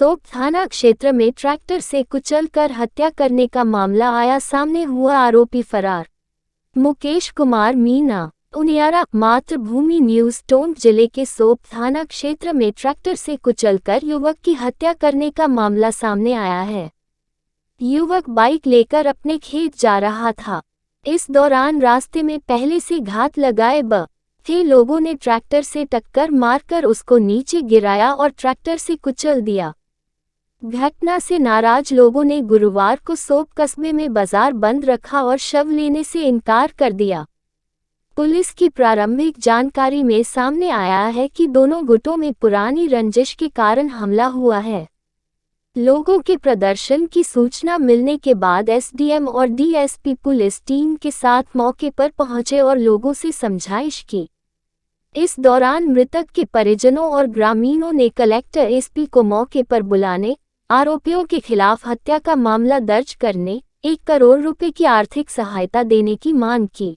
Soap थाना क्षेत्र में ट्रैक्टर से कुचलकर हत्या करने का मामला आया सामने, हुआ आरोपी फरार। मुकेश कुमार मीना, उनियारा। मातृभूमि न्यूज़। टोंक जिले के सोप थाना क्षेत्र में ट्रैक्टर से कुचलकर युवक की हत्या करने का मामला सामने आया है। युवक बाइक लेकर अपने खेत जा रहा था। इस दौरान रास्ते में पहले से घात लगाए थे लोगों ने ट्रैक्टर से टक्कर मारकर उसको नीचे गिराया और ट्रैक्टर से कुचल दिया। घटना से नाराज लोगों ने गुरुवार को सोप कस्बे में बाजार बंद रखा और शव लेने से इनकार कर दिया। पुलिस की प्रारंभिक जानकारी में सामने आया है कि दोनों गुटों में पुरानी रंजिश के कारण हमला हुआ है। लोगों के प्रदर्शन की सूचना मिलने के बाद एसडीएम और डीएसपी पुलिस टीम के साथ मौके पर पहुंचे और लोगों से समझाइश की। इस दौरान मृतक के परिजनों और ग्रामीणों ने कलेक्टर एसपी को मौके पर बुलाने, आरोपियों के खिलाफ हत्या का मामला दर्ज करने, 1 करोड़ रुपए की आर्थिक सहायता देने की मांग की।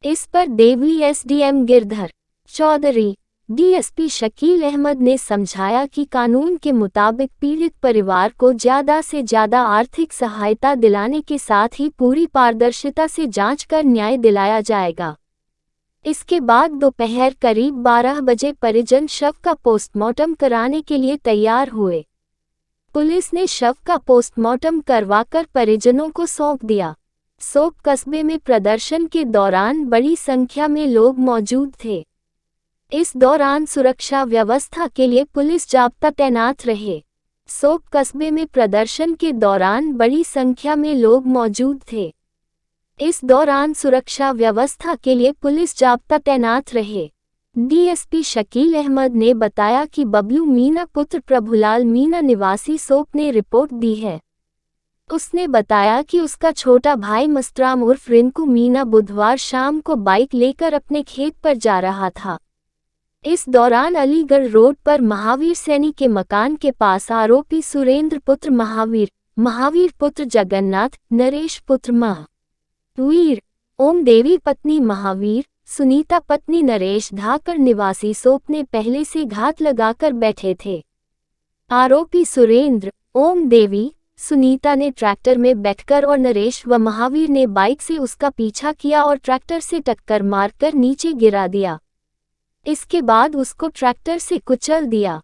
इस पर देवली एसडीएम गिरधर चौधरी, डीएसपी शकील अहमद ने समझाया कि कानून के मुताबिक पीड़ित परिवार को ज़्यादा से ज़्यादा आर्थिक सहायता दिलाने के साथ ही पूरी पारदर्शिता से जांच कर न्याय दिलाया जाएगा। इसके बाद दोपहर करीब 12 बजे परिजन शव का पोस्टमार्टम कराने के लिए तैयार हुए। पुलिस ने शव का पोस्टमार्टम करवाकर परिजनों को सौंप दिया। सोप कस्बे में प्रदर्शन के दौरान बड़ी संख्या में लोग मौजूद थे। इस दौरान सुरक्षा व्यवस्था के लिए पुलिस जाब्ता तैनात रहे। सोप कस्बे में प्रदर्शन के दौरान बड़ी संख्या में लोग मौजूद थे। इस दौरान सुरक्षा व्यवस्था के लिए पुलिस जाब्ता तैनात रहे। डीएसपी शकील अहमद ने बताया कि बबलू मीना पुत्र प्रभुलाल मीना निवासी सोप ने रिपोर्ट दी है। उसने बताया कि उसका छोटा भाई मस्तराम उर्फ रिंकू मीना बुधवार शाम को बाइक लेकर अपने खेत पर जा रहा था। इस दौरान अलीगढ़ रोड पर महावीर सैनी के मकान के पास आरोपी सुरेंद्र पुत्र महावीर पुत्र जगन्नाथ, नरेश पुत्र महावीर, ओम देवी पत्नी महावीर, सुनीता पत्नी नरेश धाकर निवासी सोप ने पहले से घात लगाकर बैठे थे। आरोपी सुरेंद्र, ओम देवी, सुनीता ने ट्रैक्टर में बैठकर और नरेश व महावीर ने बाइक से उसका पीछा किया और ट्रैक्टर से टक्कर मारकर नीचे गिरा दिया। इसके बाद उसको ट्रैक्टर से कुचल दिया।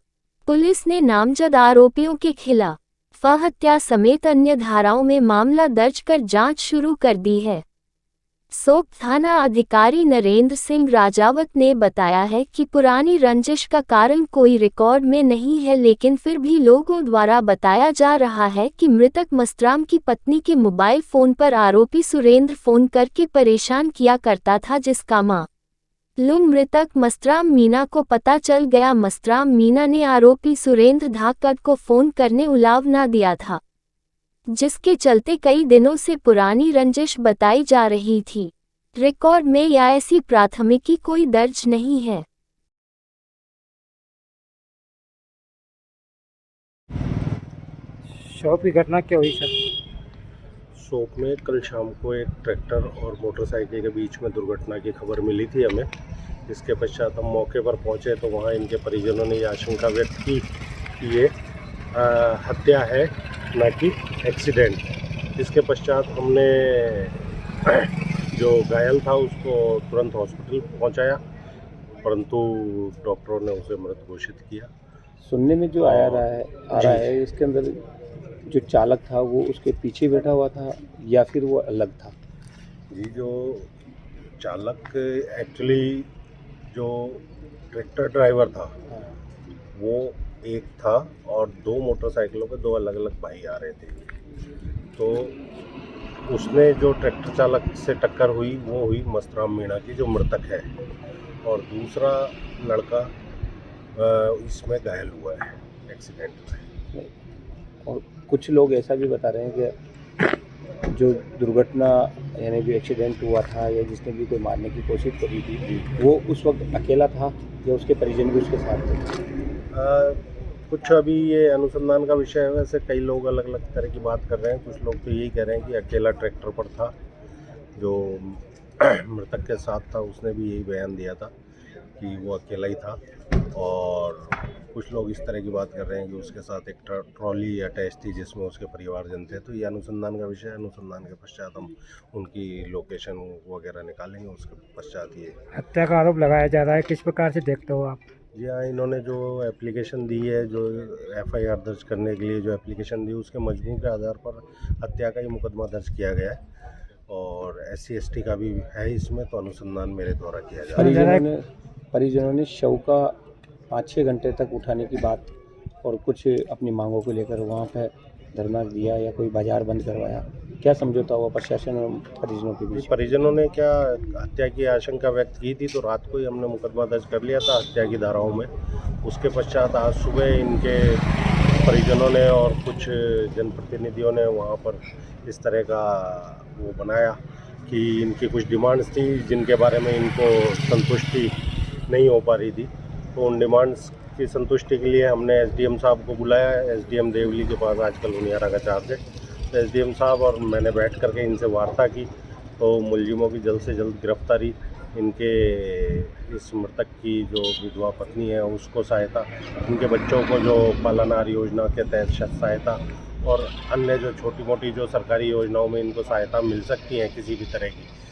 पुलिस ने नामजद आरोपियों के खिलाफ हत्या समेत अन्य धाराओं में मामला दर्ज कर जांच शुरू कर दी है। सोप थाना अधिकारी नरेंद्र सिंह राजावत ने बताया है कि पुरानी रंजिश का कारण कोई रिकॉर्ड में नहीं है, लेकिन फिर भी लोगों द्वारा बताया जा रहा है कि मृतक मस्तराम की पत्नी के मोबाइल फोन पर आरोपी सुरेंद्र फोन करके परेशान किया करता था, जिसका मालूम मृतक मस्तराम मीना को पता चल गया। मस्तराम मीना ने आरोपी सुरेंद्र धाकर को फोन करने उलाव न दिया था, जिसके चलते कई दिनों से पुरानी रंजिश बताई जा रही थी। रिकॉर्ड में या ऐसी प्राथमिकी कोई दर्ज नहीं है। शॉप की घटना क्या हुई सर? शॉप में कल शाम को एक ट्रैक्टर और मोटरसाइकिल के बीच में दुर्घटना की खबर मिली थी हमें। इसके पश्चात हम मौके पर पहुंचे तो वहां इनके परिजनों ने ये आशंका व्यक्त की कि ये हत्या है, न कि एक्सीडेंट। इसके पश्चात हमने जो घायल था उसको तुरंत हॉस्पिटल पहुंचाया, परंतु डॉक्टरों ने उसे मृत घोषित किया। सुनने में जो आ रहा है इसके अंदर जो चालक था वो उसके पीछे बैठा हुआ था या फिर वो अलग था? जी, जो चालक एक्चुअली जो ट्रैक्टर ड्राइवर था वो एक था और 2 मोटरसाइकिलों पे 2 अलग अलग भाई आ रहे थे। तो उसने जो ट्रैक्टर चालक से टक्कर हुई वो हुई मस्तराम मीणा की, जो मृतक है, और दूसरा लड़का इसमें घायल हुआ है एक्सीडेंट में। और कुछ लोग ऐसा भी बता रहे हैं कि जो दुर्घटना यानी जो एक्सीडेंट हुआ था या जिसने भी कोई मारने की कोशिश करी थी वो उस वक्त अकेला था या उसके परिजन भी उसके साथ थे? कुछ अभी ये अनुसंधान का विषय है। वैसे कई लोग अलग अलग तरह की बात कर रहे हैं। कुछ लोग तो यही कह रहे हैं कि अकेला ट्रैक्टर पर था, जो मृतक के साथ था उसने भी यही बयान दिया था कि वो अकेला ही था। और कुछ लोग इस तरह की बात कर रहे हैं कि उसके साथ एक ट्रॉली अटैच थी जिसमें उसके परिवारजन थे। तो ये अनुसंधान का विषय है, अनुसंधान के पश्चात हम उनकी लोकेशन वगैरह निकालेंगे, उसके पश्चात ये हत्या का आरोप लगाया जा रहा है, किस प्रकार से देखते हो आप? जी हाँ, इन्होंने जो एप्लीकेशन दी है, जो एफआईआर दर्ज करने के लिए जो एप्लीकेशन दी, उसके मजमू के आधार पर हत्या का ही मुकदमा दर्ज किया गया है और SC/ST का भी है इसमें। तो अनुसंधान मेरे द्वारा किया जा रहा है। परिजनों ने शव का 5-6 घंटे तक उठाने की बात और कुछ अपनी मांगों को लेकर वहाँ पर धरना दिया या कोई बाजार बंद करवाया। क्या समझौता हुआ प्रशासन और परिजनों के बीच? परिजनों ने क्या हत्या की आशंका व्यक्त की थी, तो रात को ही हमने मुकदमा दर्ज कर लिया था हत्या की धाराओं में। उसके पश्चात आज सुबह इनके परिजनों ने और कुछ जनप्रतिनिधियों ने वहाँ पर इस तरह का वो बनाया कि इनकी कुछ डिमांड्स थी जिनके बारे में इनको संतुष्टि नहीं हो पा रही थी। तो उन डिमांड्स की संतुष्टि के लिए हमने SDM साहब को बुलाया। SDM देवली के पास आजकल हुनियारा का चार्ज है। तो SDM साहब और मैंने बैठ करके इनसे वार्ता की। तो मुलजिमों की जल्द से जल्द गिरफ्तारी, इनके इस मृतक की जो विधवा पत्नी है उसको सहायता, इनके बच्चों को जो पालनहार योजना के तहत सहायता और अन्य जो छोटी मोटी जो सरकारी योजनाओं में इनको सहायता मिल सकती है किसी भी तरह की,